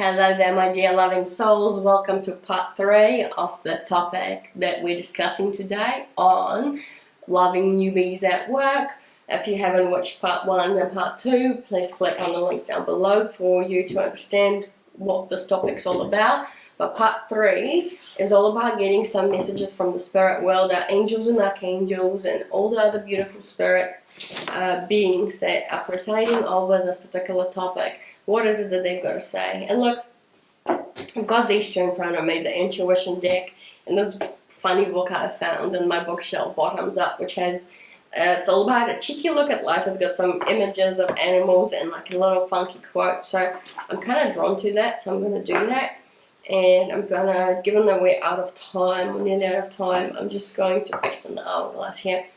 Hello there, my dear loving souls. Welcome to part 3 of the topic that we're discussing today on loving newbies at work. If you haven't watched part 1 and part 2, please click on the links down below for you to understand what this topic's all about. But part 3 is all about getting some messages from the spirit world, our angels and archangels and all the other beautiful spirit beings that are presiding over this particular topic. What is it that they've got to say? And look, I've got these two in front of me, the intuition deck, and this funny book I found in my bookshelf, bottoms up, which has, it's all about a cheeky look at life. It's got some images of animals and like a little funky quote. So I'm kind of drawn to that, so I'm going to do that. And I'm going to, given that we're out of time, we're nearly out of time, I'm just going to, based on the hourglass here,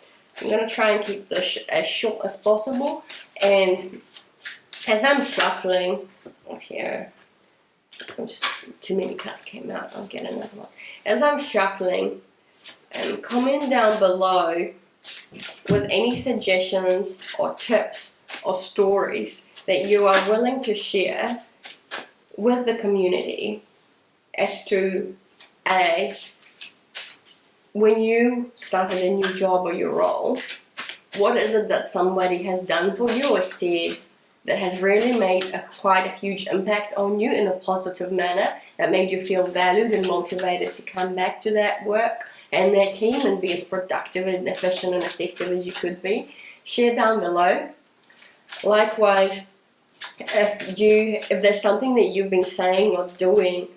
I'm going to try and keep this as short as possible. And as I'm shuffling, here, just too many cards came out, I'll get another one. As I'm shuffling, comment down below with any suggestions or tips or stories that you are willing to share with the community as to when you started a new job or your role, what is it that somebody has done for you or said that has really made quite a huge impact on you in a positive manner, that made you feel valued and motivated to come back to that work and that team and be as productive and efficient and effective as you could be. Share down below. Likewise, if there's something that you've been saying or doing,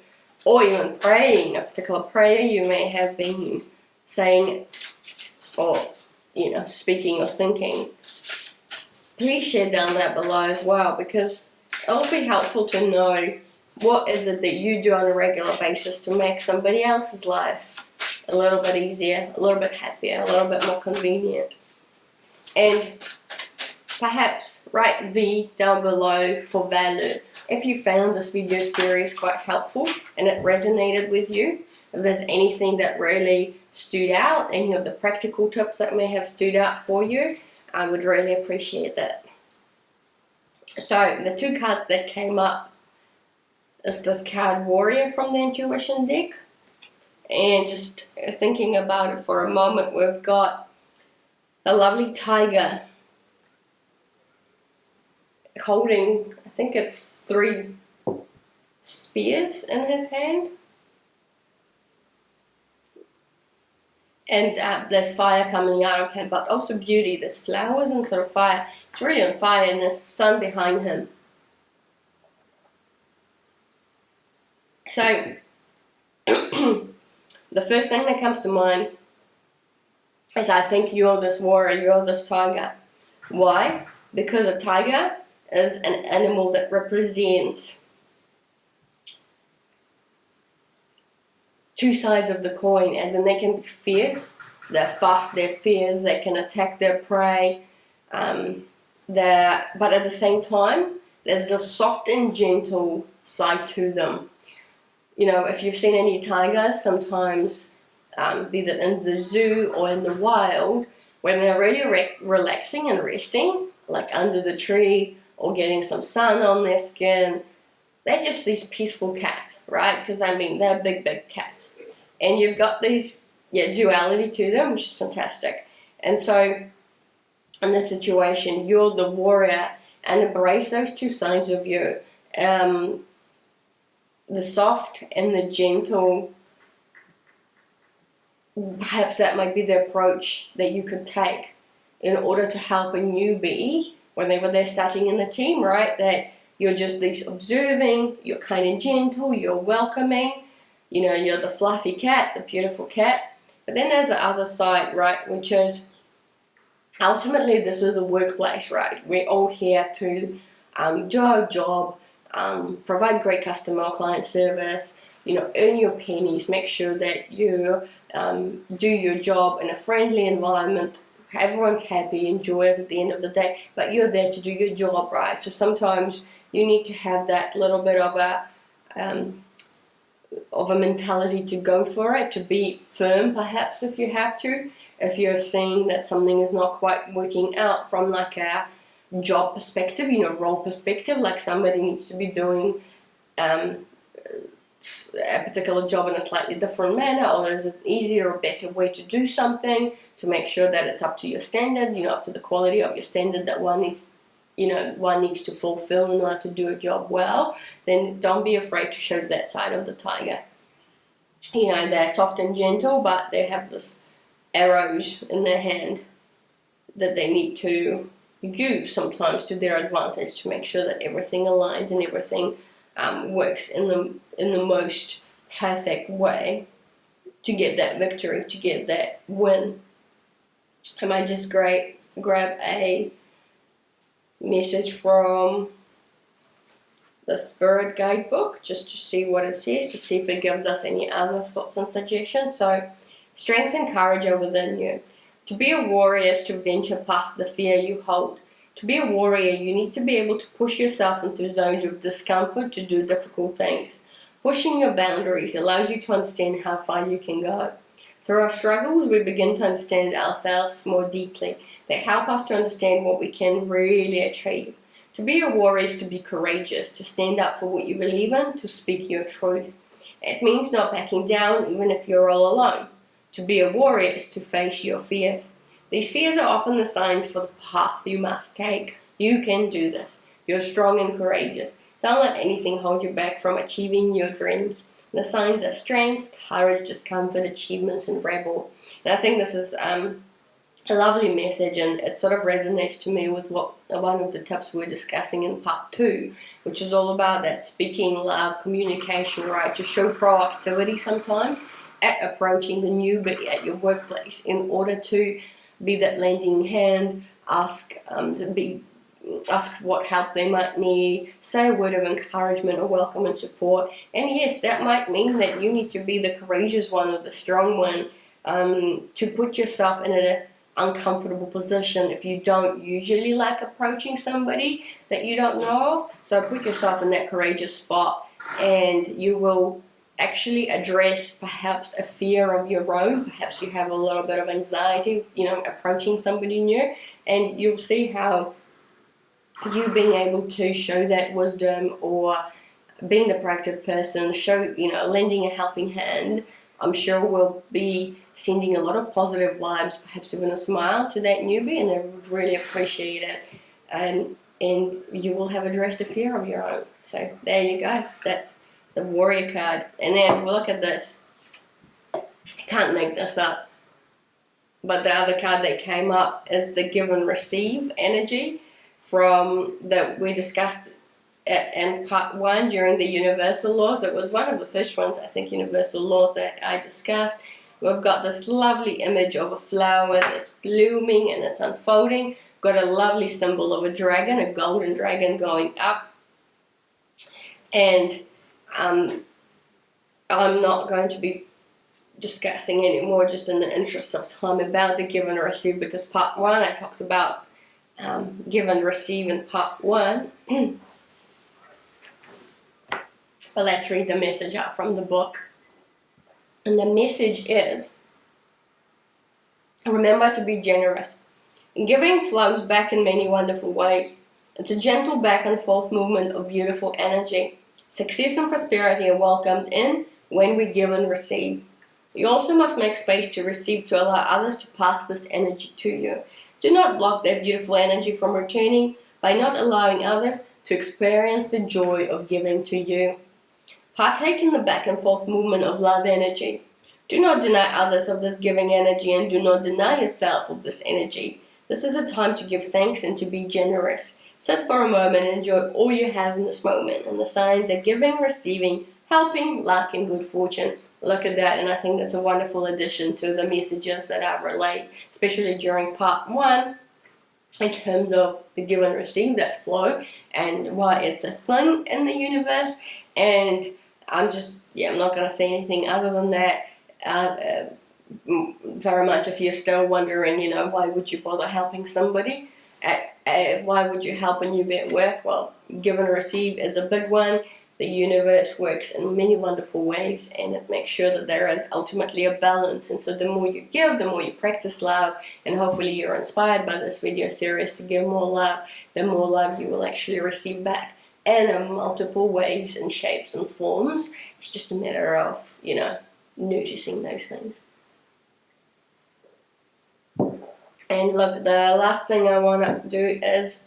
or even praying, a particular prayer you may have been saying or speaking or thinking, please share down that below as well, because it'll be helpful to know what is it that you do on a regular basis to make somebody else's life a little bit easier, a little bit happier, a little bit more convenient. And perhaps write V down below for value. If you found this video series quite helpful and it resonated with you, if there's anything that really stood out, any of the practical tips that may have stood out for you, I would really appreciate that. So the two cards that came up is this card Warrior from the intuition deck, and just thinking about it for a moment, we've got a lovely tiger holding, I think it's 3 spears in his hand. And there's fire coming out of him, but also beauty. There's flowers and sort of fire. It's really on fire, and there's the sun behind him. So, the first thing that comes to mind is I think you're this warrior, you're this tiger. Why? Because a tiger is an animal that represents two sides of the coin, as in they can be fierce, they're fast, they're fierce, they can attack their prey, but at the same time, there's a soft and gentle side to them. If you've seen any tigers, sometimes, be that in the zoo or in the wild, when they're really relaxing and resting, like under the tree or getting some sun on their skin, they're just these peaceful cats, right? Because they're big, big cats. And you've got these duality to them, which is fantastic. And so, in this situation, you're the warrior, and embrace those two sides of you. The soft and the gentle, perhaps that might be the approach that you could take in order to help a newbie whenever they're starting in the team, right? That you're just this observing, you're kind of gentle, you're welcoming, you're the fluffy cat, the beautiful cat. But then there's the other side, right, which is ultimately this is a workplace, right? We're all here to do our job, provide great customer or client service, earn your pennies, make sure that you do your job in a friendly environment. Everyone's happy and joyous at the end of the day, but you're there to do your job, right? So sometimes you need to have that little bit of a mentality to go for it, to be firm perhaps if you have to. If you're seeing that something is not quite working out from like a job perspective, role perspective, like somebody needs to be doing a particular job in a slightly different manner, or there's an easier or better way to do something to make sure that it's up to your standards, up to the quality of your standard that one needs to fulfill in order to do a job well, then don't be afraid to show that side of the tiger. They're soft and gentle, but they have this arrows in their hand that they need to use sometimes to their advantage to make sure that everything aligns and everything works in the most perfect way to get that victory, to get that win. I might just grab a message from the Spirit Guidebook just to see what it says, to see if it gives us any other thoughts and suggestions. So, strength and courage are within you. To be a warrior is to venture past the fear you hold. To be a warrior, you need to be able to push yourself into zones of discomfort to do difficult things. Pushing your boundaries allows you to understand how far you can go. Through our struggles, we begin to understand ourselves more deeply. They help us to understand what we can really achieve. To be a warrior is to be courageous, to stand up for what you believe in, to speak your truth. It means not backing down even if you're all alone. To be a warrior is to face your fears. These fears are often the signs for the path you must take. You can do this. You're strong and courageous. Don't let anything hold you back from achieving your dreams. The signs are strength, courage, discomfort, achievements, and rebel. And I think this is a lovely message, and it sort of resonates to me with one of the tips we're discussing in part 2, which is all about that speaking, love, communication, right? To show proactivity sometimes at approaching the newbie at your workplace in order to be that lending hand, ask what help they might need, say a word of encouragement or welcome and support. And yes, that might mean that you need to be the courageous one or the strong one, to put yourself in an uncomfortable position if you don't usually like approaching somebody that you don't know of. So put yourself in that courageous spot, and you will actually address perhaps a fear of your own. Perhaps you have a little bit of anxiety, approaching somebody new, and you'll see how you being able to show that wisdom or being the proactive person, lending a helping hand, I'm sure will be sending a lot of positive vibes, perhaps even a smile to that newbie, and they would really appreciate it. And you will have addressed a fear of your own. So there you go. That's the warrior card. And then look at this. I can't make this up. But the other card that came up is the give and receive energy from that we discussed in part 1 during the universal laws. It was one of the first ones, I think, universal laws that I discussed. We've got this lovely image of a flower that's blooming and it's unfolding. Got a lovely symbol of a dragon, a golden dragon going up. And I'm not going to be discussing anymore, just in the interest of time, about the give and receive, because part 1 I talked about give and receive in part 1. But let's read the message out from the book. And the message is, remember to be generous. Giving flows back in many wonderful ways. It's a gentle back and forth movement of beautiful energy. Success and prosperity are welcomed in when we give and receive. You also must make space to receive, to allow others to pass this energy to you. Do not block that beautiful energy from returning by not allowing others to experience the joy of giving to you. Partake in the back and forth movement of love energy. Do not deny others of this giving energy, and do not deny yourself of this energy. This is a time to give thanks and to be generous. Sit for a moment and enjoy all you have in this moment. And the signs are giving, receiving, helping, luck, and good fortune. Look at that, and I think that's a wonderful addition to the messages that I relayed, especially during part 1, in terms of the give and receive, that flow, and why it's a thing in the universe. And I'm not going to say anything other than that. Very much, if you're still wondering, why would you bother helping somebody? Why would you help a newbie at work? Well, give and receive is a big one. The universe works in many wonderful ways, and it makes sure that there is ultimately a balance. And so the more you give, the more you practice love, and hopefully you're inspired by this video series to give more love, the more love you will actually receive back. in multiple ways and shapes and forms. It's just a matter of, noticing those things. And look, the last thing I want to do is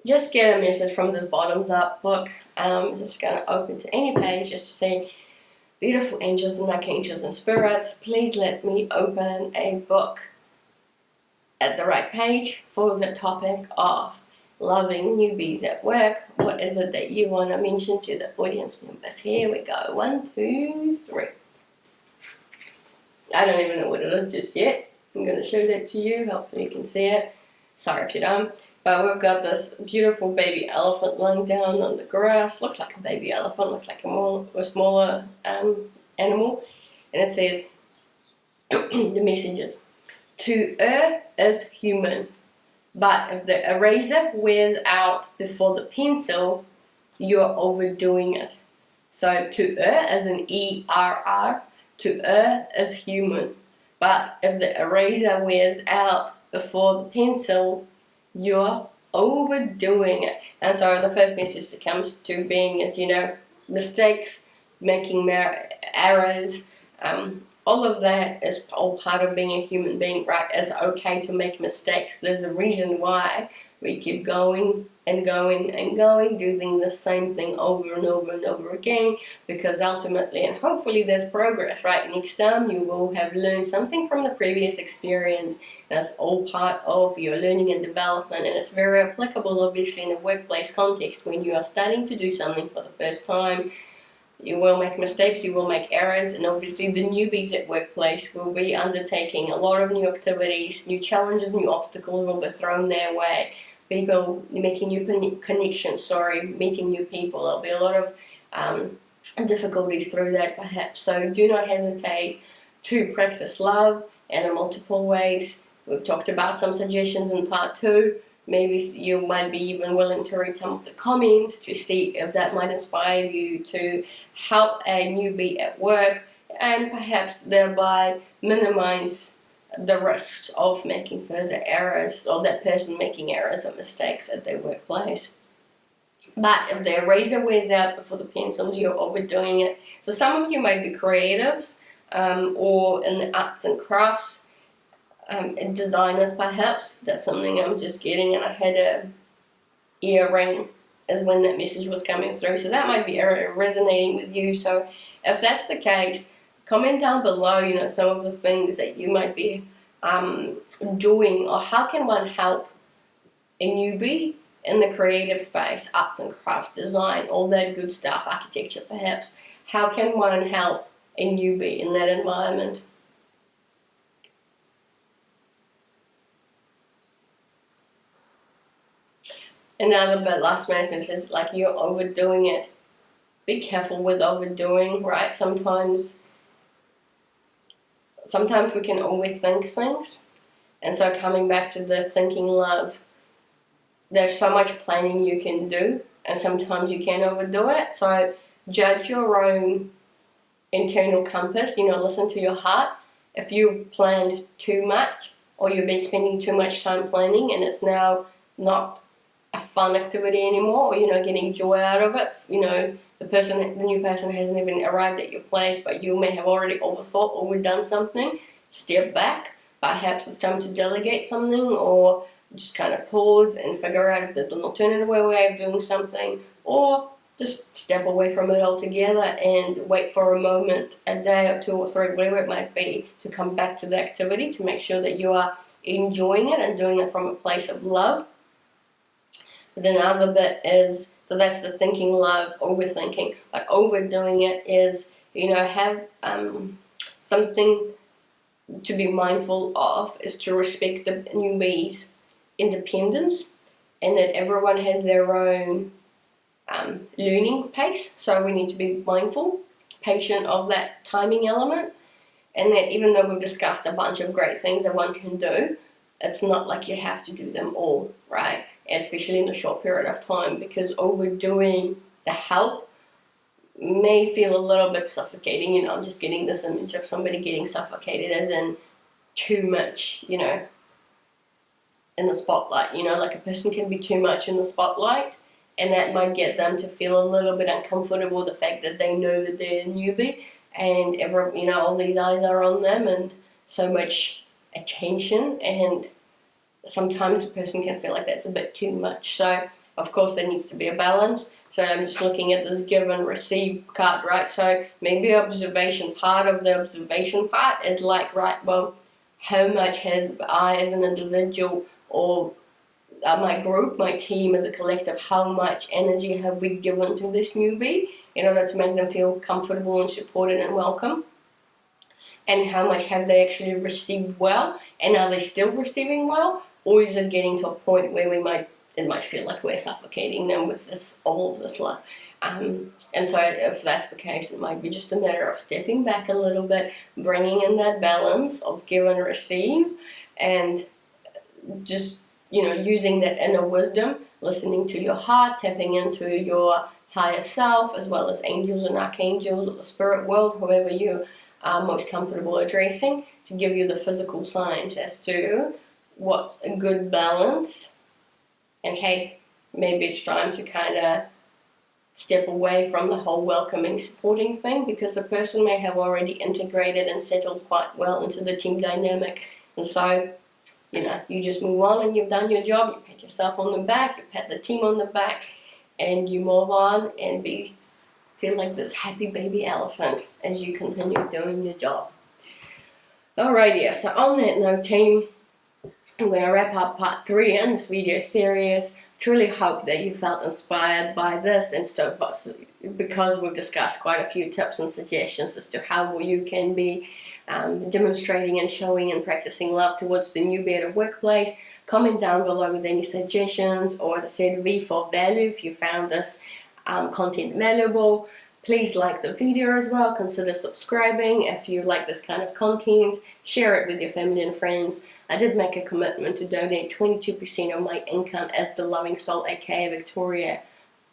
just get a message from this bottoms up book. I'm just going to open to any page just to say, beautiful angels and archangels and spirits, please let me open a book at the right page for the topic of loving newbies at work. What is it that you want to mention to the audience members? Here we go. 1, 2, 3. I don't even know what it is just yet. I'm going to show that to you. Hopefully you can see it. Sorry if you don't. But we've got this beautiful baby elephant lying down on the grass. Looks like a baby elephant. Looks like a smaller animal. And it says, the messages. To err is human. But if the eraser wears out before the pencil, you're overdoing it. So to err as an E-R-R. To err is human, but if the eraser wears out before the pencil, you're overdoing it. And so the first message that comes to being is, mistakes, making errors, all of that is all part of being a human being, right? It's okay to make mistakes. There's a reason why we keep going and going and going, doing the same thing over and over and over again, because ultimately and hopefully there's progress, right? Next time you will have learned something from the previous experience. That's all part of your learning and development, and it's very applicable obviously in a workplace context. When you are starting to do something for the first time, you will make mistakes, you will make errors, and obviously the newbies at workplace will be undertaking a lot of new activities, new challenges, new obstacles will be thrown their way. People making new connections, meeting new people. There'll be a lot of difficulties through that perhaps. So do not hesitate to practice love in multiple ways. We've talked about some suggestions in part 2. Maybe you might be even willing to read some of the comments to see if that might inspire you to help a newbie at work and perhaps thereby minimize the risks of making further errors, or that person making errors or mistakes at their workplace. But if the eraser wears out before the pencils, you're overdoing it. So some of you might be creatives or in the arts and crafts, designers perhaps. That's something I'm just getting, and I had a earring as when that message was coming through. So that might be resonating with you. So if that's the case, comment down below, some of the things that you might be doing, or how can one help a newbie in the creative space, arts and crafts, design, all that good stuff, architecture perhaps. How can one help a newbie in that environment? Another bit, last message is like you're overdoing it. Be careful with overdoing, right? Sometimes we can overthink things. And so coming back to the thinking love, there's so much planning you can do, and sometimes you can overdo it. So judge your own internal compass, listen to your heart. If you've planned too much, or you've been spending too much time planning and it's now not a fun activity anymore, or you're not getting joy out of it, the new person hasn't even arrived at your place, but you may have already overthought, overdone something. Step back. Perhaps it's time to delegate something, or just kind of pause and figure out if there's an alternative way of doing something, or just step away from it altogether and wait for a moment, a day or 2 or 3, whatever it might be, to come back to the activity to make sure that you are enjoying it and doing it from a place of love. But then the other bit is, so that's the thinking love, overthinking. But overdoing it is, have something to be mindful of is to respect the newbies' independence, and that everyone has their own learning pace. So we need to be mindful, patient of that timing element, and that even though we've discussed a bunch of great things that one can do, it's not like you have to do them all, right? Especially in a short period of time, because overdoing the help may feel a little bit suffocating. I'm just getting this image of somebody getting suffocated as in too much, in the spotlight. You know, like a person can be too much in the spotlight, and that might get them to feel a little bit uncomfortable, the fact that they know that they're a newbie and all these eyes are on them and so much attention, and sometimes a person can feel like that's a bit too much. So of course there needs to be a balance. So I'm just looking at this give and receive card, right? So maybe part of the observation part is like, right, well, how much has I as an individual, or my group, my team as a collective, how much energy have we given to this newbie in order to make them feel comfortable and supported and welcome? And how much have they actually received well? And are they still receiving well? Or is it getting to a point where it might feel like we're suffocating them with all of this love? And so if that's the case, it might be just a matter of stepping back a little bit, bringing in that balance of give and receive, and just, using that inner wisdom, listening to your heart, tapping into your higher self, as well as angels and archangels or the spirit world, whoever you are most comfortable addressing, to give you the physical signs as to what's a good balance. And hey, maybe it's time to kind of step away from the whole welcoming, supporting thing, because the person may have already integrated and settled quite well into the team dynamic. And so, you just move on and you've done your job. You pat yourself on the back, you pat the team on the back, and you move on and feel like this happy baby elephant as you continue doing your job. Alrighty, so on that note, team, I'm going to wrap up part 3 in this video series. Truly hope that you felt inspired by this, and so because we've discussed quite a few tips and suggestions as to how you can be demonstrating and showing and practicing love towards the newbie at a workplace. Comment down below with any suggestions, or as I said, V for value if you found this content valuable. Please like the video as well. Consider subscribing if you like this kind of content. Share it with your family and friends. I did make a commitment to donate 22% of my income as the Loving Soul, aka Victoria,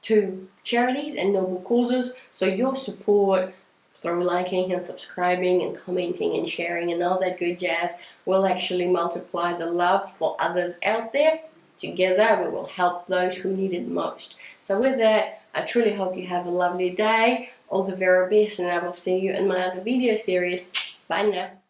to charities and noble causes. So your support through liking and subscribing and commenting and sharing and all that good jazz will actually multiply the love for others out there. Together we will help those who need it most. So with that, I truly hope you have a lovely day. All the very best, and I will see you in my other video series. Bye now.